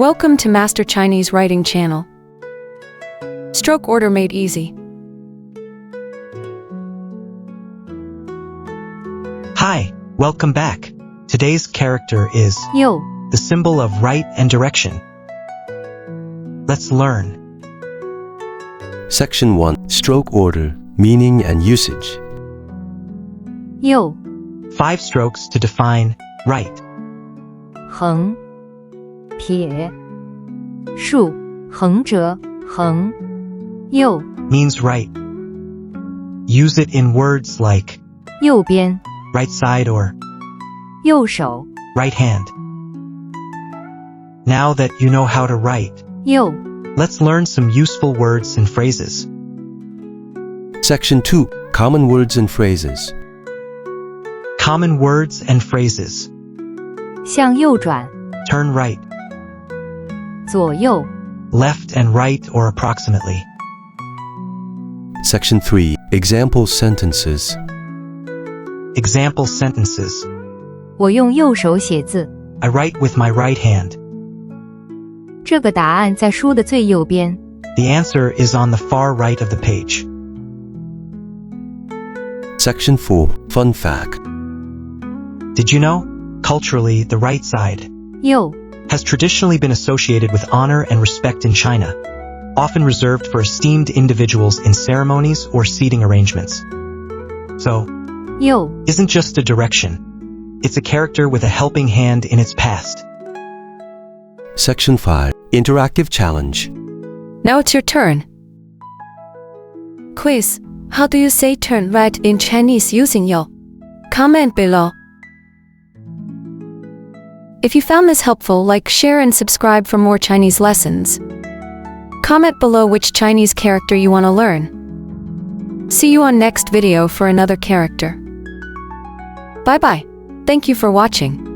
Welcome to Master Chinese Writing Channel. Stroke order made easy. Hi, welcome back. Today's character is 右 the symbol of right and direction. Let's learn. Section 1. Stroke order, meaning and usage. 右 5 strokes to define right. 横撇竖横折横右 Means right. Use it in words like 右边 right side or 右手 right hand. Now that you know how to write, 右 let's learn some useful words and phrases. Section 2. Common words and phrases. Common words and phrases. 向右转 Turn right, 左右 left and right or approximately. Section 3. Example sentences. Example sentences. 我用右手写字 I write with my right hand. 这个答案在书的最右边 The answer is on the far right of the page. Section 4. Fun fact. Did you know? Culturally, the right side 右 has traditionally been associated with honor and respect in China, often reserved for esteemed individuals in ceremonies or seating arrangements. So, 右 isn't just a direction. It's a character with a helping hand in its past. Section 5. Interactive challenge. Now it's your turn. Quiz. How do you say turn right in Chinese using yo? Comment below. If you found this helpful, like, share and subscribe for more Chinese lessons. Comment below which Chinese character you want to learn. See you on next video for another character. Bye bye. Thank you for watching.